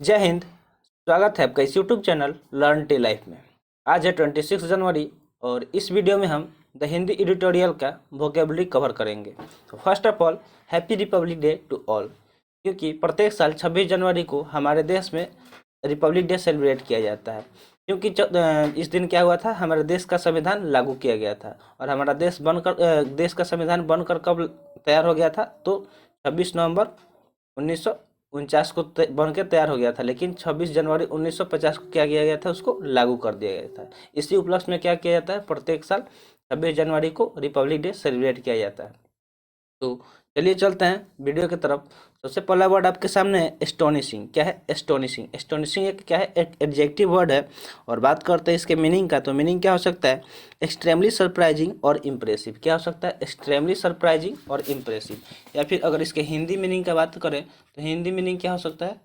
जय हिंद। स्वागत है आपका इस YouTube channel learn tea life में। आज है 26 जनवरी और इस वीडियो में हम द हिंदी एडिटोरियल का वोकेबलरी कवर करेंगे। तो first of all happy republic day to all, क्योंकि प्रत्येक साल 26 जनवरी को हमारे देश में रिपब्लिक डे सेलिब्रेट किया जाता है। क्योंकि इस दिन क्या हुआ था, हमारे देश का संविधान लागू किया गया था और हमारा देश का संविधान बनकर कब तैयार हो गया था, तो 26 नवंबर 1949 को बन के तैयार हो गया था। लेकिन 26 जनवरी 1950 को क्या किया गया था, उसको लागू कर दिया गया था। इसी उपलक्ष्य में क्या किया जाता है, प्रत्येक साल 26 जनवरी को रिपब्लिक डे सेलिब्रेट किया जाता है। तो चलिए चलते हैं वीडियो की तरफ। सबसे पहला वर्ड आपके सामने है एस्टोनिशिंग। क्या है एस्टोनिशिंग? एस्टोनिशिंग एक क्या है, एक एडजेक्टिव वर्ड है। और बात करते हैं इसके मीनिंग का, तो मीनिंग क्या हो सकता है, एक्सट्रीमली सरप्राइजिंग और इम्प्रेसिव। क्या हो सकता है, एक्सट्रीमली सरप्राइजिंग और इम्प्रेसिव। या फिर अगर इसके हिंदी मीनिंग का बात करें तो हिंदी मीनिंग क्या हो सकता है,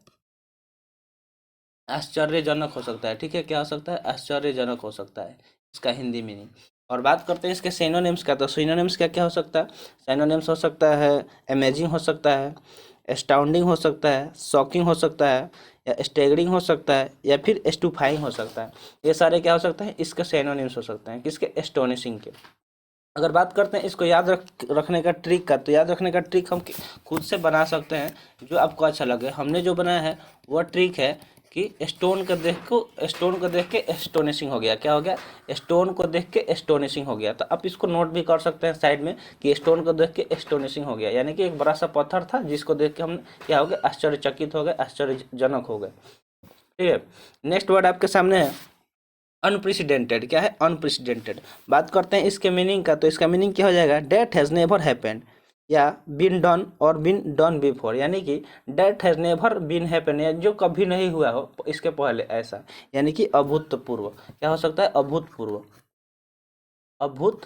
आश्चर्यजनक हो सकता है। ठीक है, क्या हो सकता है, आश्चर्यजनक हो सकता है इसका हिंदी मीनिंग। और बात करते हैं इसके सिनोनिम्स का, तो सिनोनिम्स क्या क्या हो सकता है, सिनोनिम्स हो सकता है अमेजिंग हो सकता है, एस्टाउंडिंग हो सकता है, शॉकिंग हो सकता है, या स्टेगरिंग हो सकता है, या फिर एस्टूफाइंग हो सकता है। ये सारे क्या हो सकते हैं, इसके सिनोनिम्स हो सकते हैं किसके, एस्टोनिशिंग के। अगर बात करते हैं इसको याद रखने का ट्रिक का, तो याद रखने का ट्रिक हम खुद से बना सकते हैं, जो आपको अच्छा लगे। हमने जो बनाया है वह ट्रिक है कि स्टोन को देख के एस्टोनिशिंग हो गया। क्या हो गया, स्टोन को देख के एस्टोनिशिंग हो गया। तो आप इसको नोट भी कर सकते हैं साइड में कि स्टोन को देख के एस्टोनिशिंग हो गया, यानी कि एक बड़ा सा पत्थर था जिसको देख के हम क्या हो गए, आश्चर्यचकित हो गए, आश्चर्यजनक हो गए। ठीक है, नेक्स्ट वर्ड आपके सामने है अनप्रेसिडेंटेड। क्या है, अनप्रेसिडेंटेड। बात करते हैं इसके मीनिंग का, तो इसका मीनिंग क्या हो जाएगा, डेट हैज़ नेवर हैपेंड या बीन डन और बीन डन बिफोर। यानी कि that has never been happen, या जो कभी नहीं हुआ हो इसके पहले ऐसा, यानी कि अभूतपूर्व। क्या हो सकता है, अभूतपूर्व, अभूतपूर्व,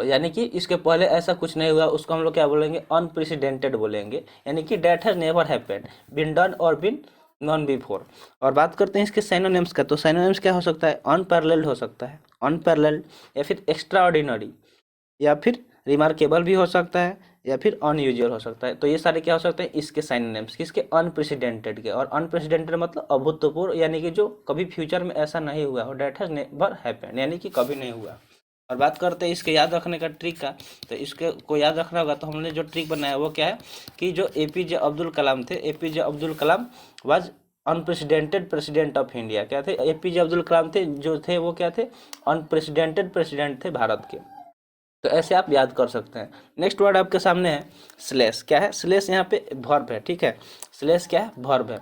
यानी कि इसके पहले ऐसा कुछ नहीं हुआ, उसको हम लोग क्या बोलेंगे, अनप्रेसिडेंटेड बोलेंगे। यानी कि that has never happened, been done और बीन नॉन बिफोर। और बात करते हैं इसके साइनोनिम्स का, तो साइनोनिम्स क्या हो सकता है, अनपैरेलल्ड हो सकता है, अनपैरेलल्ड, या फिर एक्स्ट्राऑर्डिनरी, या फिर रिमार्केबल भी हो सकता है, या फिर अनयूजुअल हो सकता है। तो ये सारे क्या हो सकते हैं इसके साइनोनिम्स, किसके, अनप्रेसिडेंटेड के। और अनप्रेसिडेंटेड मतलब अभूतपूर्व, यानी कि जो कभी फ्यूचर में ऐसा नहीं हुआ हो, डेट हैज नेवर हैपेंड, यानी कि कभी नहीं हुआ। और बात करते हैं इसके याद रखने का ट्रिक का, तो इसके को याद रखना होगा, तो हमने जो ट्रिक बनाया वो क्या है कि जो एपीजे अब्दुल कलाम थे, APJ Abdul Kalam was unprecedented president of India. क्या थे, एपीजे अब्दुल कलाम थे, जो थे वो क्या थे, अनप्रेसिडेंटेड प्रेसिडेंट थे भारत के। तो ऐसे आप याद कर सकते हैं। नेक्स्ट वर्ड आपके सामने है स्लेश। क्या है, स्लेश यहाँ पे वर्ब है। ठीक है, स्लेश क्या है, वर्ब है।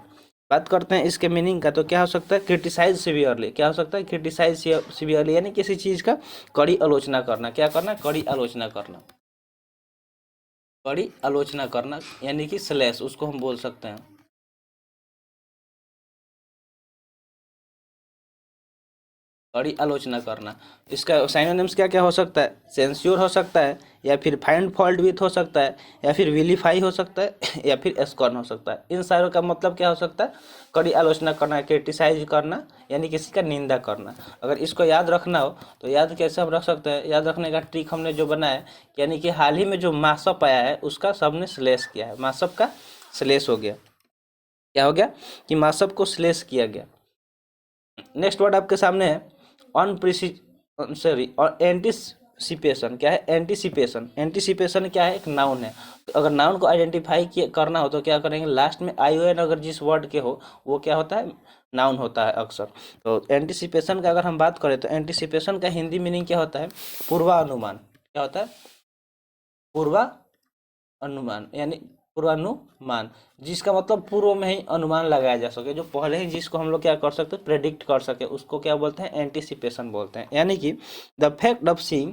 बात करते हैं इसके मीनिंग का, तो क्या हो सकता है, क्रिटिसाइज सिवियरली। क्या हो सकता है, क्रिटिसाइज सिवियरली, यानी किसी चीज़ का कड़ी आलोचना करना। क्या करना, कड़ी आलोचना करना, कड़ी आलोचना करना, यानी कि स्लेश उसको हम बोल सकते हैं, कड़ी आलोचना करना। इसका साइनोनिम्स क्या क्या हो सकता है, सेंस्योर हो सकता है, या फिर फाइंड फॉल्ट विथ हो सकता है, या फिर विलीफाई हो सकता है, या फिर स्कॉर्न हो सकता है। इन सारों का मतलब क्या हो सकता है, कड़ी आलोचना करना, क्रिटिसाइज करना, यानी किसी का निंदा करना। अगर इसको याद रखना हो तो याद कैसे हम रख सकते हैं, याद रखने का ट्रिक हमने जो बनाया, यानी कि हाल ही में जो मासअप आया है उसका सबने स्लेश किया है, मासअप का स्लेश हो गया। क्या हो गया कि मासअप को स्लेश किया गया। नेक्स्ट वर्ड आपके सामने है अनप्रिसी सॉरी और एंटीसिपेशन। क्या है, एंटीसिपेशन। एंटीसिपेशन क्या है, एक नाउन है। तो अगर नाउन को आइडेंटिफाई करना हो तो क्या करेंगे, लास्ट में आईओएन अगर जिस वर्ड के हो वो क्या होता है, नाउन होता है अक्सर। तो एंटीसिपेशन का अगर हम बात करें तो एंटीसिपेशन का हिंदी मीनिंग क्या होता है, पूर्वानुमान। क्या होता है, पूर्वानुमान, यानी पूर्वानुमान, जिसका मतलब पूर्व में ही अनुमान लगाया जा सके, जो पहले ही जिसको हम लोग क्या कर सकते हैं, प्रेडिक्ट कर सके, उसको क्या बोलते हैं, एंटीसिपेशन बोलते हैं। यानी कि the fact of seeing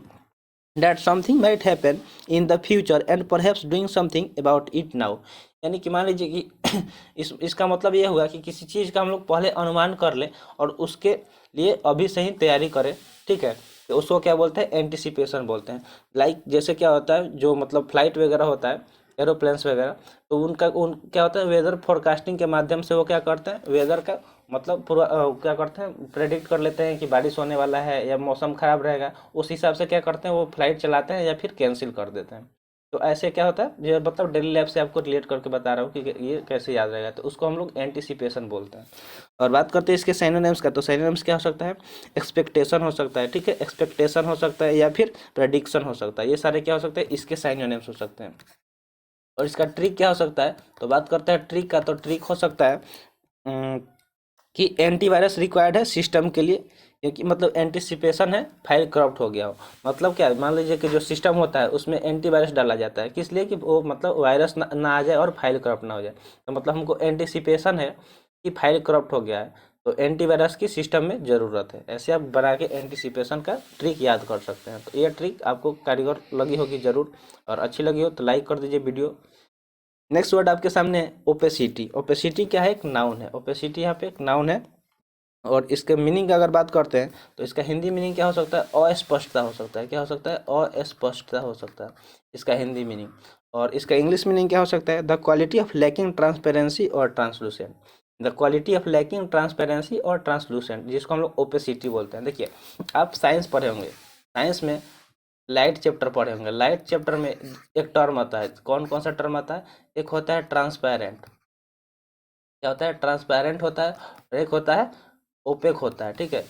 that something might happen in the future and perhaps doing something about it now. यानी कि मान लीजिए कि इसका मतलब ये हुआ कि किसी चीज़ का हम लोग पहले अनुमान कर ले और उसके लिए अभी से ही तैयारी करें। ठीक है, तो उसको क्या बोलते हैं, एंटीसिपेशन बोलते हैं। लाइक जैसे क्या होता है, जो मतलब फ्लाइट वगैरह होता है, एरोप्लेन्स वगैरह, तो उन क्या होता है, वेदर फोरकास्टिंग के माध्यम से वो क्या करते हैं, वेदर का मतलब पूरा क्या करते हैं, प्रेडिक्ट कर लेते हैं कि बारिश होने वाला है या मौसम खराब रहेगा। उस हिसाब से क्या करते हैं, वो फ्लाइट चलाते हैं या फिर कैंसिल कर देते हैं। तो ऐसे क्या होता है, ये मतलब डेली लाइफ से आपको रिलेट करके बता रहा हूँ कि ये कैसे याद रहेगा, तो उसको हम लोग एंटिसिपेशन बोलते हैं। और बात करते हैं इसके सिनोनिम्स का, तो सिनोनिम्स क्या हो सकता है, एक्सपेक्टेशन हो सकता है, ठीक है, एक्सपेक्टेशन हो सकता है, या फिर प्रेडिक्शन हो सकता है, ये सारे क्या हो सकते हैं, इसके सिनोनिम्स हो सकते हैं। और इसका ट्रिक क्या हो सकता है, तो बात करते हैं ट्रिक का, तो ट्रिक हो सकता है कि एंटीवायरस रिक्वायर्ड है सिस्टम के लिए, क्योंकि मतलब एंटिसिपेशन है फाइल करप्ट हो गया हो। मतलब क्या है, मान लीजिए कि जो सिस्टम होता है उसमें एंटीवायरस डाला जाता है, किस लिए कि वो मतलब वायरस ना आ जाए और फाइल करप्ट ना हो जाए। तो मतलब हमको एंटिसिपेशन है कि फाइल करप्ट हो गया है, तो एंटीवायरस की सिस्टम में ज़रूरत है। ऐसे आप बना के एंटिसिपेशन का ट्रिक याद कर सकते हैं। तो ये ट्रिक आपको कारीगर लगी होगी ज़रूर, और अच्छी लगी हो तो लाइक कर दीजिए वीडियो। नेक्स्ट वर्ड आपके सामने है ओपेसिटी। ओपेसिटी क्या है, एक नाउन है। ओपेसिटी यहाँ पे एक नाउन है, और इसके मीनिंग की अगर बात करते हैं तो इसका हिंदी मीनिंग क्या हो सकता है, अस्पष्टता हो सकता है। क्या हो सकता है, अस्पष्टता हो सकता है इसका हिंदी मीनिंग। और इसका इंग्लिश मीनिंग क्या हो सकता है, the quality of lacking transparency or translucent. The quality of lacking transparency or translucent, जिसको हम लोग ओपेसिटी बोलते हैं। देखिए, आप साइंस पढ़े होंगे, साइंस में लाइट चैप्टर पढ़े होंगे। लाइट चैप्टर में एक टर्म आता है, कौन कौन सा टर्म आता है, एक होता है ट्रांसपेरेंट, क्या होता है, ट्रांसपेरेंट होता है, और एक होता है ओपेक होता है, ठीक है।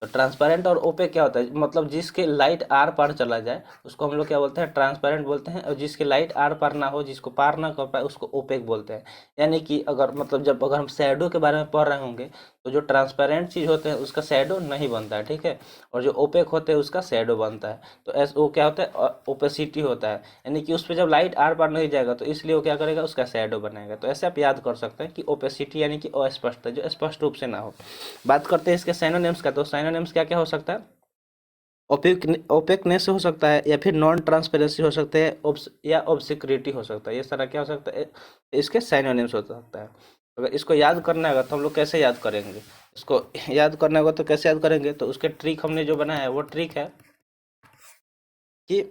तो ट्रांसपेरेंट और ओपेक क्या होता है, मतलब जिसके लाइट आर पार चला जाए उसको हम लोग क्या बोलते हैं, ट्रांसपेरेंट बोलते हैं, और जिसके लाइट आर पार ना हो, जिसको पार ना कर पाए, उसको ओपेक बोलते हैं। यानी कि अगर मतलब जब अगर हम शैडो के बारे में पढ़ रहे होंगे, तो जो ट्रांसपेरेंट चीज़ होते हैं उसका शैडो नहीं बनता है, ठीक है, और जो ओपेक होते हैं उसका शैडो बनता है। तो ऐसा वो क्या होता है, ओपेसिटी होता है, यानी कि उस पर जब लाइट आर पार नहीं जाएगा तो इसलिए वो क्या करेगा, उसका शैडो बनाएगा। तो ऐसे आप याद कर सकते हैं कि ओपेसिटी यानी कि अस्पष्टता, जो स्पष्ट रूप से ना हो। बात करते हैं इसके सिनोनिम्स का, तो सिनोनिम्स क्या क्या हो सकता है, ओपेकनेस हो सकता है, या फिर नॉन ट्रांसपेरेंसी हो सकते हैं, या ऑब्सक्यूरिटी हो सकता है। ये सारा क्या हो सकता है, इसके सिनोनिम्स हो सकता है। अगर इसको याद करना होगा तो हम लोग कैसे याद करेंगे, इसको याद करना होगा तो कैसे याद करेंगे, तो उसके ट्रिक हमने जो बनाया है वो ट्रिक है कि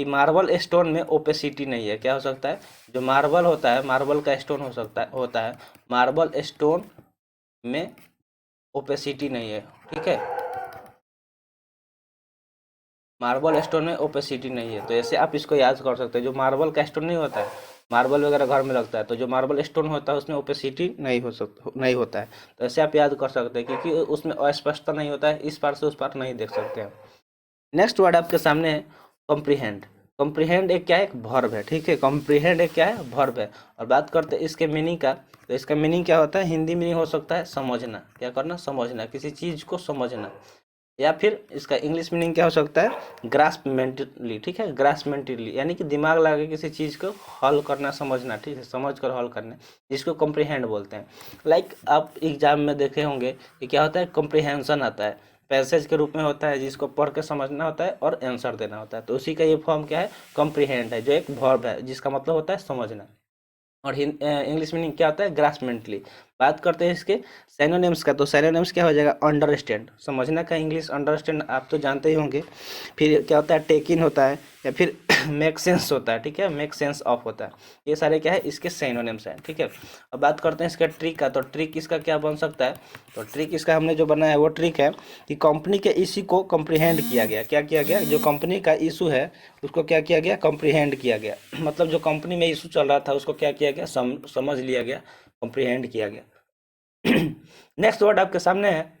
मार्बल स्टोन में ओपेसिटी नहीं है। क्या हो सकता है, जो मार्बल होता है, मार्बल का स्टोन होता है, मार्बल स्टोन में ओपेसिटी नहीं है, ठीक है, मार्बल स्टोन में ओपेसिटी नहीं है। तो ऐसे आप इसको याद कर सकते हैं, जो मार्बल का स्टोन नहीं होता है, मार्बल वगैरह घर में लगता है, तो जो मार्बल स्टोन होता है उसमें ओपेसिटी नहीं होता है। तो ऐसे आप याद कर सकते हैं, क्योंकि उसमें अस्पष्टता नहीं होता है, इस पार से उस पार नहीं देख सकते हैं। नेक्स्ट वर्ड आपके सामने है कॉम्प्रीहेंड। कॉम्प्रीहेंड एक क्या है, एक वर्ब है, ठीक है, कॉम्प्रीहेंड एक क्या है, वर्ब है। और बात करते हैं इसके मीनिंग का, तो इसका मीनिंग क्या होता है, हिंदी मीनिंग हो सकता है समझना। क्या करना, समझना, किसी चीज़ को समझना। या फिर इसका इंग्लिश मीनिंग क्या हो सकता है, ग्रास्प मेंटली, ठीक है, ग्रास्प मेंटली यानी कि दिमाग लगा के किसी चीज़ को हल करना, समझना, ठीक है, समझ कर हल करना, जिसको कॉम्प्रीहेंड बोलते हैं। लाइक आप एग्जाम में देखे होंगे कि क्या होता है, कॉम्प्रीहेंशन आता है, पैसेज के रूप में होता है, जिसको पढ़ के समझना होता है और आंसर देना होता है। तो उसी का ये फॉर्म क्या है, कॉम्प्रीहेंड है, जो एक वर्ब है जिसका मतलब होता है समझना। और इंग्लिश मीनिंग क्या होता है, ग्रास्पमेंटली। बात करते हैं इसके सिनोनिम्स का, तो सिनोनिम्स क्या हो जाएगा, अंडरस्टैंड, समझना का इंग्लिश अंडरस्टैंड आप तो जानते ही होंगे। फिर क्या होता है, टेक इन होता है, या फिर मेक सेंस होता है, ठीक है, मेक सेंस ऑफ होता है। ये सारे क्या है, इसके सिनोनिम्स हैं, ठीक है। अब बात करते हैं इसका ट्रिक का, तो ट्रिक इसका क्या बन सकता है, तो ट्रिक इसका हमने जो बनाया है वो ट्रिक है कि कंपनी के इश्यू को कॉम्प्रीहेंड किया गया। क्या किया गया, जो कंपनी का इशू है उसको क्या किया गया, कॉम्प्रीहेंड किया गया। मतलब जो कंपनी में इशू चल रहा था उसको क्या किया गया, समझ लिया गया, कॉम्प्रीहेंड किया गया। नेक्स्ट वर्ड आपके सामने है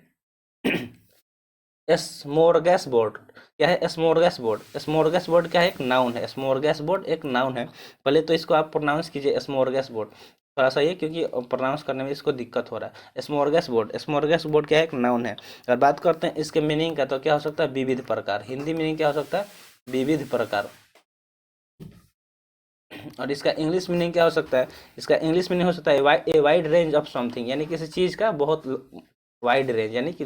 स्मोरगेस बोर्ड। क्या है, स्मोरगेस बोर्ड। स्मोरगेस बोर्ड क्या है, एक नाउन है। स्मोरगेस बोर्ड एक नाउन है। पहले तो इसको आप प्रोनाउंस कीजिए, स्मोरगेस बोर्ड, थोड़ा सा ये क्योंकि प्रोनाउंस करने में इसको दिक्कत हो रहा है। स्मोरगेस बोर्ड, स्मोरगेस बोर्ड क्या है, एक नाउन है। और बात करते हैं इसके मीनिंग का, तो क्या हो सकता है, विविध प्रकार। हिंदी मीनिंग क्या हो सकता है, विविध प्रकार। और इसका इंग्लिश मीनिंग क्या हो सकता है, इसका इंग्लिश मीनिंग हो सकता है a wide range of something, यानी किसी चीज़ का बहुत वाइड रेंज, यानी कि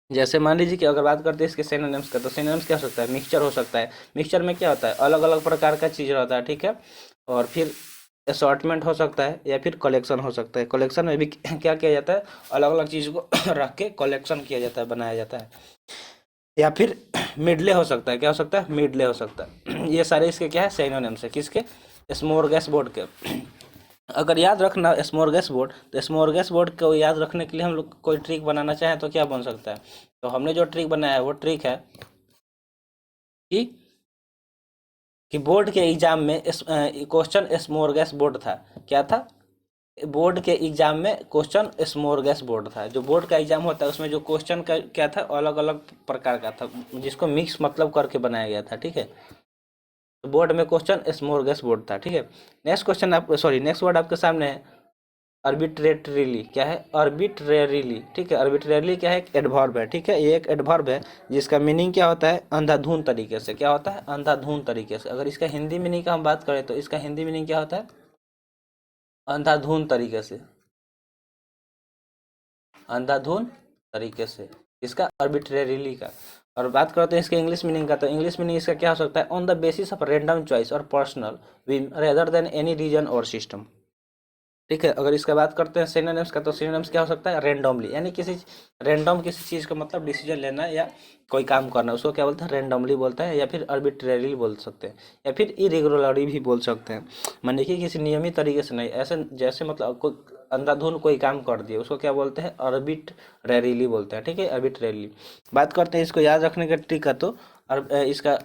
जैसे मान लीजिए कि अगर बात करते हैं इसके सिनोनिम्स का, तो सिनोनिम्स क्या हो सकता है, मिक्सचर हो सकता है। मिक्सचर में क्या होता है, अलग अलग प्रकार का चीज़ रहता है, ठीक है। और फिर असॉर्टमेंट हो सकता है, या फिर कलेक्शन हो सकता है। कलेक्शन में भी क्या किया जाता है, अलग अलग चीज़ को रख के कलेक्शन किया जाता है, बनाया जाता है। या फिर मिडले हो सकता है, क्या हो सकता है, मिडले हो सकता है। ये सारे इसके क्या है, सिनोनिम्स है, किसके, स्मोरगेसबोर्ड के। अगर याद रखना स्मॉर्गेसबोर्ड, तो स्मॉर्गेसबोर्ड को याद रखने के लिए हम लोग कोई ट्रिक बनाना चाहें तो क्या बन सकता है। तो हमने जो ट्रिक बनाया है वो ट्रिक है कि बोर्ड के एग्जाम में क्वेश्चन स्मॉर्गेसबोर्ड था। क्या था? बोर्ड के एग्जाम में क्वेश्चन स्मॉर्गेसबोर्ड था। जो बोर्ड का एग्जाम होता है उसमें जो क्वेश्चन का क्या था, अलग अलग प्रकार का था, जिसको मिक्स मतलब करके बनाया गया था। ठीक है, तो बोर्ड में क्वेश्चन स्मॉर्गेसबोर्ड था। ठीक है, नेक्स्ट क्वेश्चन आप सॉरी नेक्स्ट वर्ड आपके सामने है अर्बिट्रेटरीली। क्या है? अर्बिट्रेरीली। ठीक है, अर्बिट्रेरीली क्या है? एक एडवर्ब है। ठीक है, ये एक एडवर्ब है जिसका मीनिंग क्या होता है? अंधाधुंध तरीके से। क्या होता है? अंधाधुंध तरीके से। अगर इसका हिंदी मीनिंग का हम बात करें तो इसका हिंदी मीनिंग क्या होता है? अंधाधुंध तरीके से। अंधाधुंध तरीके से, इसका अर्बिट्रेरीली का। और बात करते हैं इसके इंग्लिश मीनिंग का, तो इंग्लिश मीनिंग इसका क्या हो सकता है? On the basis of random choice or personal whim rather than any reason or system. ठीक है, अगर इसका बात करते हैं सिनोनिम्स का, तो सिनोनिम्स क्या हो सकता है? रेंडमली, यानी किसी रैंडम किसी चीज़ का मतलब डिसीजन लेना या कोई काम करना, उसको क्या बोलते हैं? रेंडमली बोलते हैं, या फिर अर्बिट्रेरली बोल सकते हैं, या फिर इरेगुलरली भी बोल सकते हैं। मान लीजिए किसी नियमित तरीके से नहीं, ऐसे जैसे मतलब कोई अंधाधुंध कोई काम कर दिया, उसको क्या बोलते हैं? अर्बिट्रेरीली बोलते हैं। ठीक है, अर्बिट्रेरली। बात करते हैं इसको याद रखने का ट्रिक का, तो इसका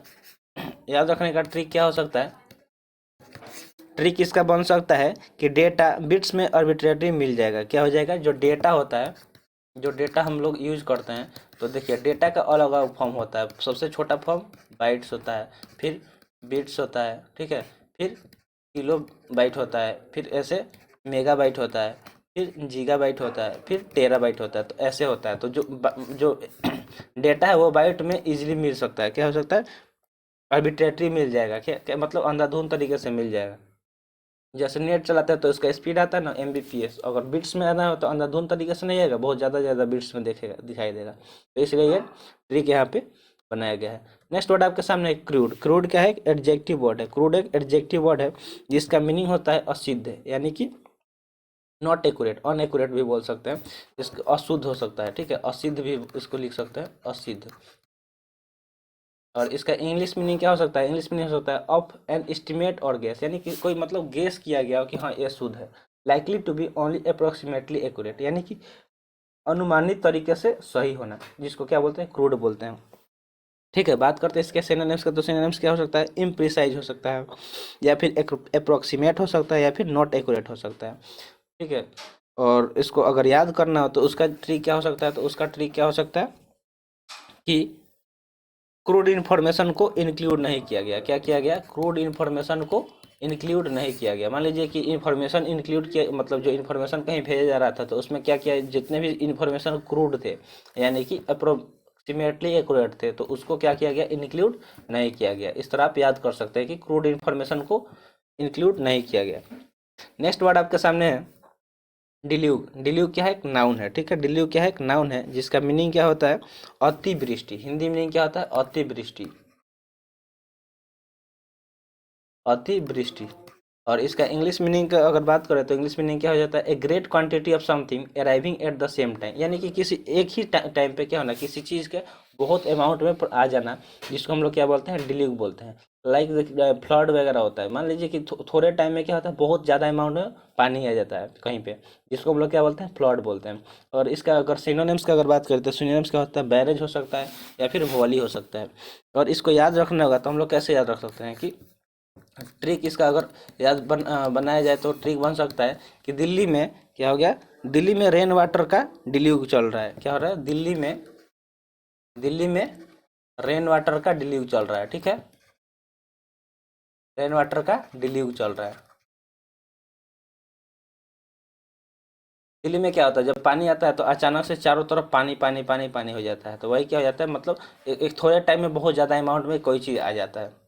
याद रखने का ट्रिक क्या हो सकता है? ट्रिक इसका बन सकता है कि डेटा बिट्स में अर्बिट्रेटरी मिल जाएगा। क्या हो जाएगा? जो डेटा होता है, जो डेटा हम लोग यूज करते हैं, तो देखिए डेटा का अलग अलग फॉर्म होता है। सबसे छोटा फॉर्म बाइट्स होता है, फिर बिट्स होता है, ठीक है, फिर किलो बाइट होता है, फिर ऐसे मेगा बाइट होता है, फिर जीगा बाइट होता है, फिर टेरा बाइट होता है। तो ऐसे होता है। तो जो डेटा है वो बाइट में इजीली मिल सकता है। क्या हो सकता है? अर्बिट्रेटरी मिल जाएगा। क्या मतलब? अंधाधुंध तरीके से मिल जाएगा। जैसे नेट चलाते हैं तो इसका स्पीड आता है ना MBPS, अगर बिट्स में आना हो तो अंधाधुंध तरीके से नहीं आएगा, बहुत ज़्यादा बिट्स में देखेगा, दिखाई देगा। तो इसलिए ये ट्रिक यहाँ पे बनाया गया है। नेक्स्ट वर्ड आपके सामने है क्रूड। क्रूड क्या है? एडजेक्टिव वर्ड है। क्रूड एक एडजेक्टिव वर्ड है जिसका मीनिंग होता है असिद्ध, यानी कि नॉट एक्यूरेट, अनएक्यूरेट भी बोल सकते हैं। इसका अशुद्ध हो सकता है। ठीक है, असिद्ध भी इसको लिख सकते हैं, असिद्ध। और इसका इंग्लिश मीनिंग क्या हो सकता है? इंग्लिश मीनिंग हो सकता है ऑफ एन एस्टिमेट और गेस, यानी कि कोई मतलब गेस किया गया हो कि हाँ ये शुद्ध है। Likely to be only approximately accurate, यानी कि अनुमानित तरीके से सही होना, जिसको क्या बोलते हैं? क्रूड बोलते हैं। ठीक है, बात करते हैं इसके सिनोनिम्स का, तो सिनोनिम्स क्या हो सकता है? इम्प्रिसाइज हो सकता है, या फिर अप्रोक्सीमेट हो सकता है, या फिर नॉट एक्यूरेट हो सकता है। ठीक है, और इसको अगर याद करना हो तो उसका ट्रिक क्या हो सकता है? तो उसका ट्रिक क्या हो सकता है कि क्रूड इन्फॉर्मेशन को इंक्लूड नहीं किया गया। क्या किया गया? क्रूड इन्फॉर्मेशन को इंक्लूड नहीं किया गया। मान लीजिए कि इन्फॉर्मेशन इंक्लूड किया, मतलब जो इन्फॉर्मेशन कहीं भेजा जा रहा था तो उसमें क्या किया? जितने भी इन्फॉर्मेशन क्रूड थे, यानी कि अप्रोक्सीमेटली एक्यूरेट थे, तो उसको क्या किया गया? इंक्लूड नहीं किया गया। इस तरह आप याद कर सकते हैं कि क्रूड इन्फॉर्मेशन को इंक्लूड नहीं किया गया। नेक्स्ट वर्ड आपके सामने है डिल्यूग। डिल्यूग क्या है? एक नाउन है। ठीक है, डिल्यूग क्या है? एक नाउन है जिसका मीनिंग क्या होता है? अतिवृष्टि। हिंदी मीनिंग क्या होता है? अतिवृष्टि। अतिवृष्टि। और इसका इंग्लिश मीनिंग का अगर बात करें तो इंग्लिश मीनिंग क्या हो जाता है? A great quantity of something arriving at the same time, यानी कि किसी एक ही टाइम पे क्या होना, किसी चीज़ के बहुत अमाउंट में आ जाना, जिसको हम लोग क्या बोलते हैं? डिल्यूग बोलते हैं। लाइक फ्लड वगैरह होता है, मान लीजिए कि थोड़े टाइम में क्या होता है? बहुत ज़्यादा अमाउंट में पानी आ जाता है कहीं पे, जिसको हम लोग क्या बोलते हैं? फ्लड बोलते हैं। और इसका अगर सिनोनिम्स का अगर बात करते हैं, सिनोनिम्स क्या होता है? बैरेज हो सकता है, या फिर वॉली हो सकता है। और इसको याद रखना होगा, तो हम लोग कैसे याद रख सकते हैं कि ट्रिक इसका अगर याद बनाया जाए तो ट्रिक बन सकता है कि दिल्ली में क्या हो गया? दिल्ली में रेन वाटर का डिल्यूग चल रहा है। क्या हो रहा है? दिल्ली में रेन वाटर का डिल्यूग चल रहा है। ठीक है, रेन वाटर का डिल्यूग चल रहा है। दिल्ली में क्या होता है? जब पानी आता है तो अचानक से चारों तरफ पानी पानी पानी पानी हो जाता है, तो वही क्या हो जाता है? मतलब एक थोड़े टाइम में बहुत ज़्यादा अमाउंट में कोई चीज़ आ जाता है,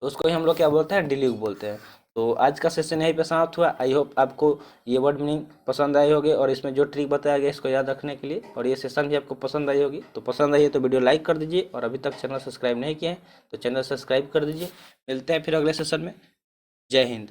तो उसको ही हम लोग क्या बोलते हैं? डिलीव बोलते हैं। तो आज का सेशन यहीं पे समाप्त हुआ। आई होप आपको ये वर्ड मीनिंग पसंद आई होगी, और इसमें जो ट्रिक बताया गया इसको याद रखने के लिए, और ये सेशन भी आपको पसंद आई होगी। तो पसंद आई है तो वीडियो लाइक कर दीजिए, और अभी तक चैनल सब्सक्राइब नहीं किए हैं तो चैनल सब्सक्राइब कर दीजिए। मिलते हैं फिर अगले सेशन में। जय हिंद।